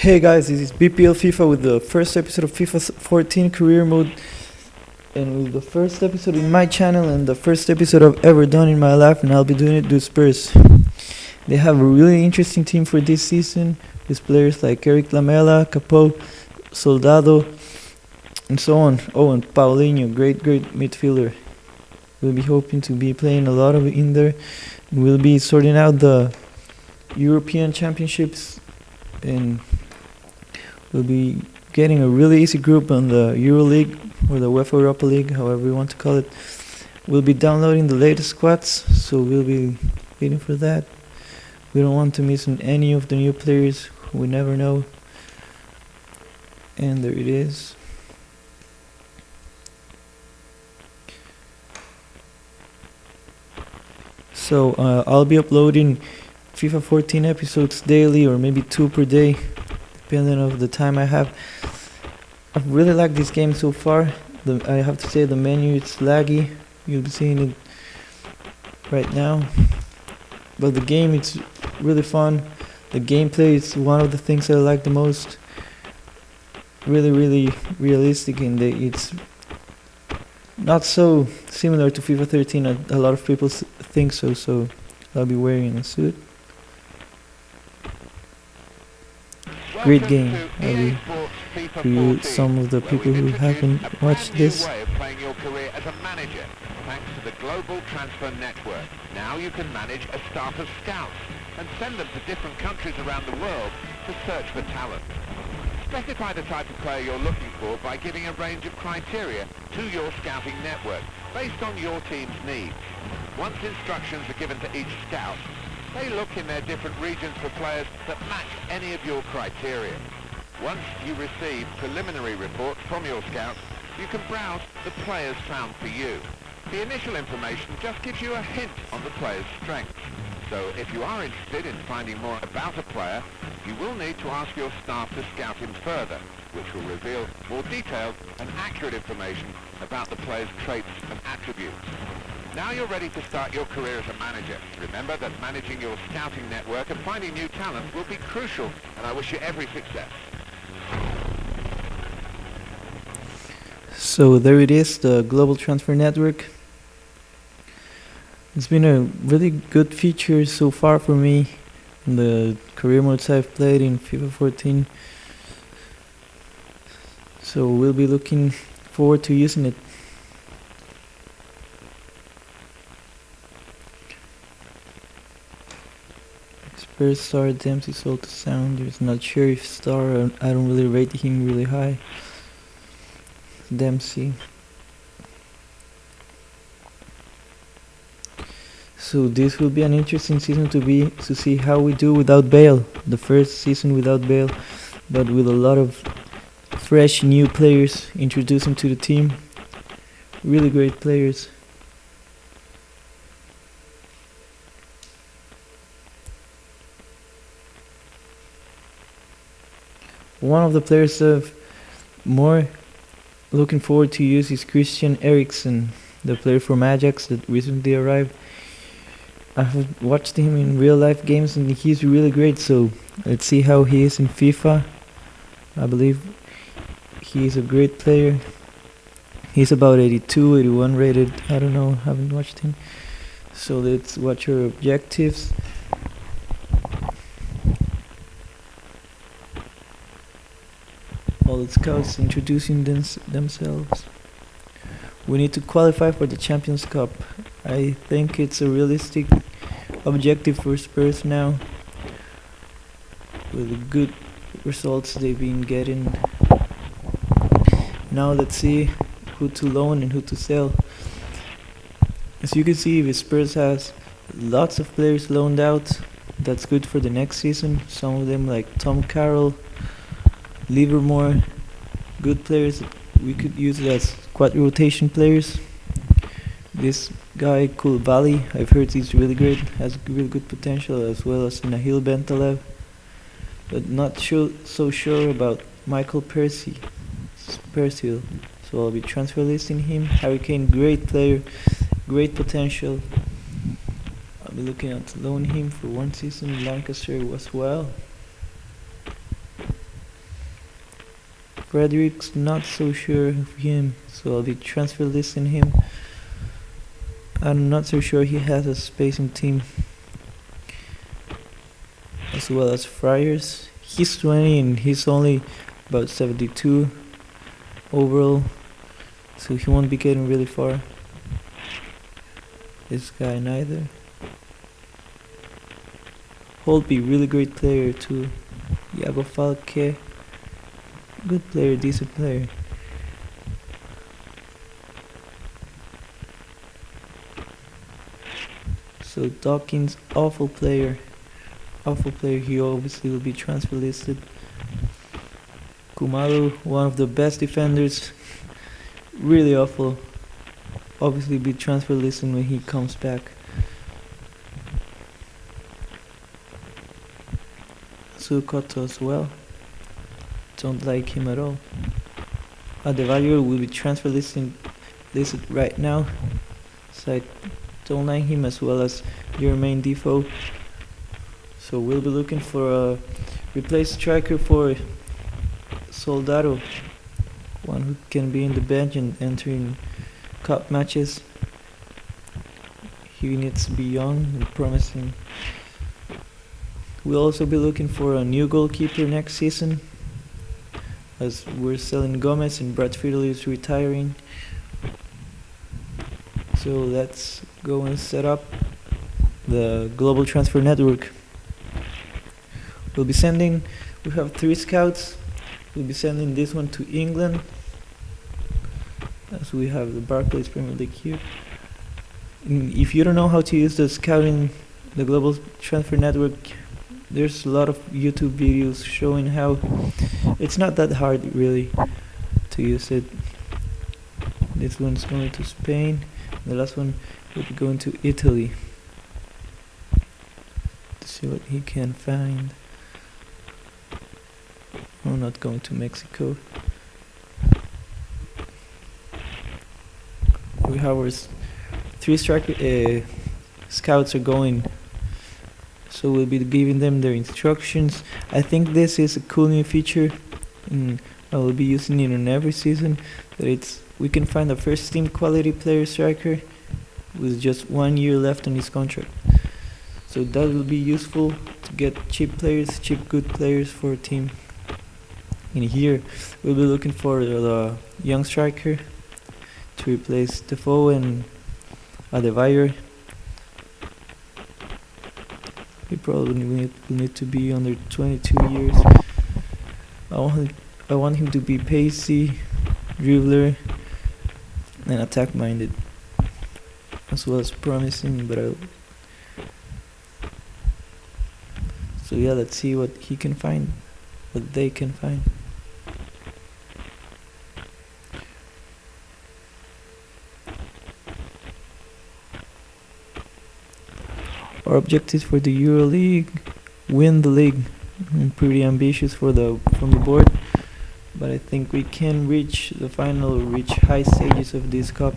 Hey guys, this is BPL FIFA with the first episode of FIFA 14 career mode, and with the first episode in my channel and the first episode I've ever done in my life, and I'll be doing it with Spurs. They have a really interesting team for this season with players like Eric Lamela, Capo, Soldado, and so on. Oh, and Paulinho, great midfielder. We'll be hoping to be playing a lot of it in there. We'll be sorting out the European Championships, and we'll be getting a really easy group on the Euro League or the UEFA Europa League, however you want to call it. We'll be downloading the latest squads, so we'll be waiting for that. We don't want to miss on any of the new players who we never know. And there it is. So I'll be uploading FIFA 14 episodes daily, or maybe 2 per day, depending on the time I have. I've really liked this game so far. I have to say the menu is laggy. You'll be seeing it right now. But the game, it's really fun. The gameplay is one of the things I like the most. Really realistic, and it's not so similar to FIFA 13. A lot of people think so, so I'll be wearing a suit. Great game. I will review some of the people who haven't watched this. Way of playing your career as a manager, thanks to the global transfer network. Now you can manage a staff of scouts and send them to different countries around the world to search for talent. Specify the type of player you're looking for by giving a range of criteria to your scouting network based on your team's needs. Once instructions are given to each scout, they look in their different regions for players that match any of your criteria. Once you receive preliminary reports from your scouts, you can browse the players found for you. The initial information just gives you a hint on the player's strengths. So if you are interested in finding more about a player, you will need to ask your staff to scout him further, which will reveal more detailed and accurate information about the player's traits and attributes. Now you're ready to start your career as a manager. Remember that managing your scouting network and finding new talent will be crucial, and I wish you every success. So there it is, the global transfer network. It's been a really good feature so far for me in the career modes I've played in FIFA 14. So we'll be looking forward to using it. Spurs star Dempsey sold to Sounders. Not sure if star, I don't really rate him really high. Dempsey. So this will be an interesting season to see how we do without Bale. The first season without Bale, but with a lot of fresh new players introducing to the team. Really great players. One of the players I've more looking forward to use is Christian Eriksen, the player from Ajax that recently arrived. I've watched him in real life games and he's really great, so let's see how he is in FIFA. I believe he's a great player. He's about 82, 81 rated. I don't know, haven't watched him. So let's watch our objectives. All the scouts introducing themselves. We need to qualify for the Champions Cup. I think it's a realistic objective for Spurs now, with the good results they've been getting. Now let's see who to loan and who to sell. As you can see, the Spurs has lots of players loaned out. That's good for the next season. Some of them like Tom Carroll, Livermore, good players we could use as squad rotation players. This guy Koulibaly, I've heard he's really great, has really good potential, as well as Nahil Bentalev, but not so sure about Michael Persill. So I'll be transfer listing him. Harry Kane, great player, great potential. I'll be looking at loan him for 1 season. Lancaster as well. Frederick's not so sure of him, so I'll be transfer listing him. I'm not so sure he has a space in team. As well as Friars. He's 20 and he's only about 72 overall, so he won't be getting really far. This guy neither. Holtby, really great player too. Iago Falque, good player, decent player. So Dawkins, awful player. Awful player, he obviously will be transfer listed. Kumalo, one of the best defenders. Really awful. Obviously be transfer listed when he comes back. Sukoto as well. Don't like him at all. Adebayor will be transfer listed right now. So I don't like him, as well as your main Defoe. So we'll be looking for a replace striker for Soldado, one who can be in the bench and entering cup matches. He needs to be young and promising. We'll also be looking for a new goalkeeper next season, as we're selling Gomez and Brad Friedel is retiring. So let's go and set up the global transfer network. We have 3 scouts. We'll be sending this one to England, as we have the Barclays Premier League here. If you don't know how to use the global transfer network, there's a lot of YouTube videos showing how it's not that hard really to use it. This one's going to Spain. The last one will be going to Italy, to see what he can find. I'm not going to Mexico. We have our 3 scouts are going, so we'll be giving them their instructions. I think this is a cool new feature, and I will be using it in every season. That we can find a first team quality player striker with just 1 year left on his contract. So that will be useful to get cheap good players for a team. In here, we'll be looking for the young striker to replace Defoe and Adebayor. He probably will need to be under 22 years. I want him to be pacey, dribbler, and attack-minded, as well as promising. So yeah, let's see what he can find, what they can find. Our objectives for the EuroLeague: win the league. I'm pretty ambitious from the board, but I think we can reach the final, reach high stages of this cup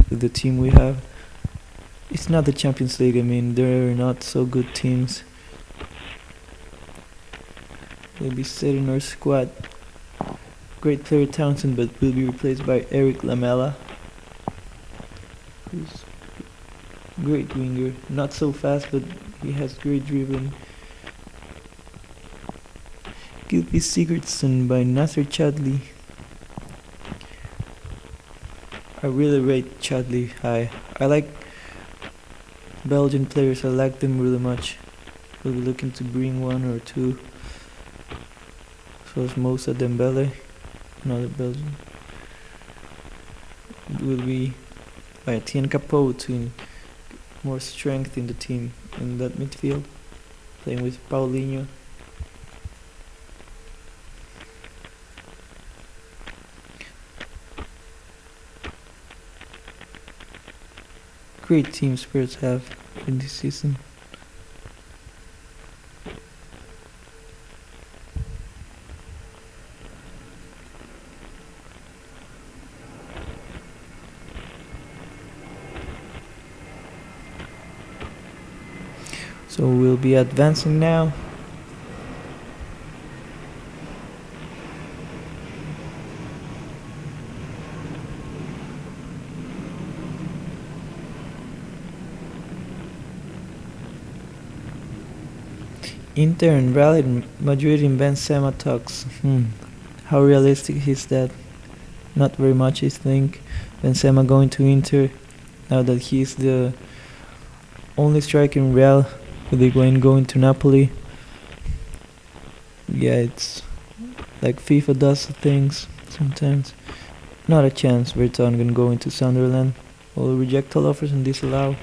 with the team we have. It's not the Champions League. I mean, there are not so good teams. We'll be setting our squad. Great player Townsend, but will be replaced by Eric Lamela, who's great winger, not so fast, but he has great dribbling. Gylfi Sigurdsson by Nasser Chadli. I really rate Chadli high. I like Belgian players, I like them really much. We'll be looking to bring 1 or 2. So as Moussa Dembele, another Belgian. It will be by Etienne Capot to more strength in the team in that midfield, playing with Paulinho. Great team Spurs have in this season. So we'll be advancing now. Inter and Real Madrid in Benzema talks. How realistic is that? Not very much, I think. Benzema going to Inter now that he's the only striker in Real with Higuain going to Napoli. Yeah, it's like FIFA does things sometimes. Not a chance. Vertonghen going to Sunderland. Will reject all offers and disallow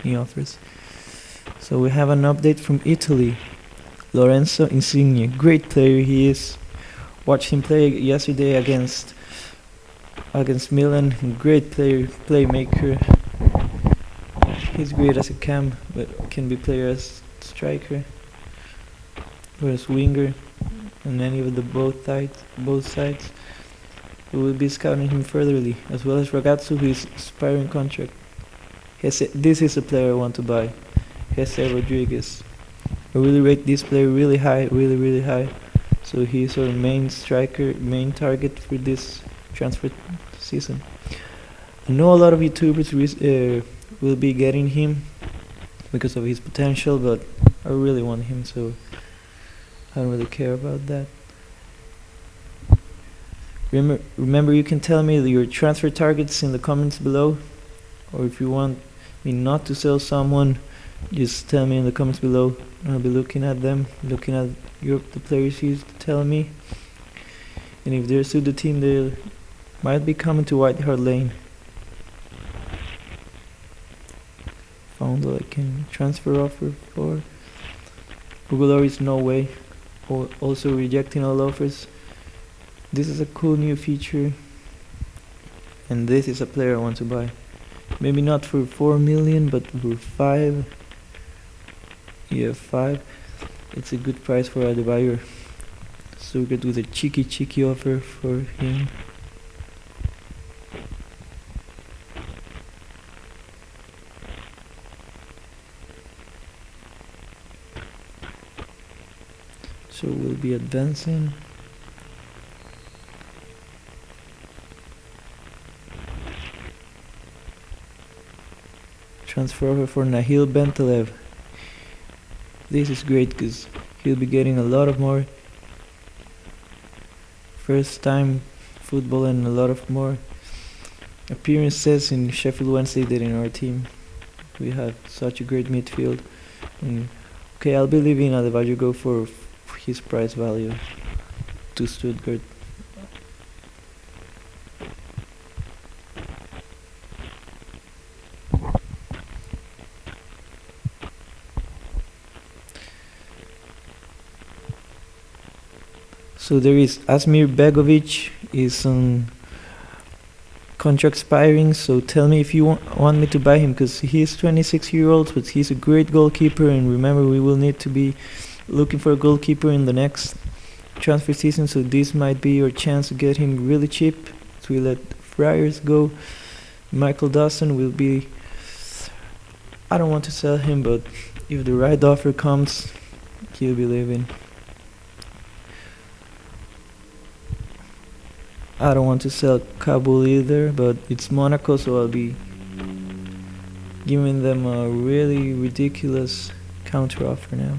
new offers. So we have an update from Italy. Lorenzo Insigne, great player he is. Watched him play yesterday against Milan. Great player, playmaker. He's great as a cam, but can be player as striker or as winger, and any of the both sides. We will be scouting him furtherly, as well as Ragazzo, who is expiring contract. This is a player I want to buy. Jesse Rodriguez. I really rate this player really high, really high. So he's our main striker, main target for this transfer season. I know a lot of YouTubers will be getting him because of his potential, but I really want him, so I don't really care about that. Remember, you can tell me your transfer targets in the comments below, or if you want me not to sell someone, just tell me in the comments below. I'll be looking at them, looking at the players you tell me, and if they're suit the team, they might be coming to White Hart Lane. Found like a transfer offer for Google is no way. Also rejecting all offers. This is a cool new feature, and this is a player I want to buy. Maybe not for 4 million, but for 5. Yeah, 5. It's a good price for Adebayor. So we could do the cheeky offer for him. So we'll be advancing. Transfer offer for Nahil Bentelev. This is great because he'll be getting a lot of more first time football and a lot of more appearances in Sheffield Wednesday than in our team. We have such a great midfield. Okay, I'll be leaving Adebayor go for his price value to Stuttgart. So there is Asmir Begovic is on contract expiring, so tell me if you want me to buy him, because he's 26-year-old, but he's a great goalkeeper, and remember we will need to be looking for a goalkeeper in the next transfer season, so this might be your chance to get him really cheap. So we let Friars go. Michael Dawson will be, I don't want to sell him, but if the right offer comes, he'll be leaving. I don't want to sell Kabul either, but it's Monaco, so I'll be giving them a really ridiculous counter offer now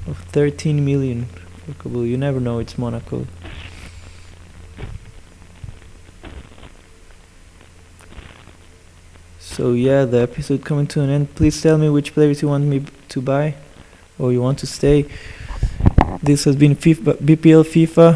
of 13 million for Kabul. You never know, it's Monaco. So yeah, the episode coming to an end. Please tell me which players you want me to buy or you want to stay. This has been BPL FIFA.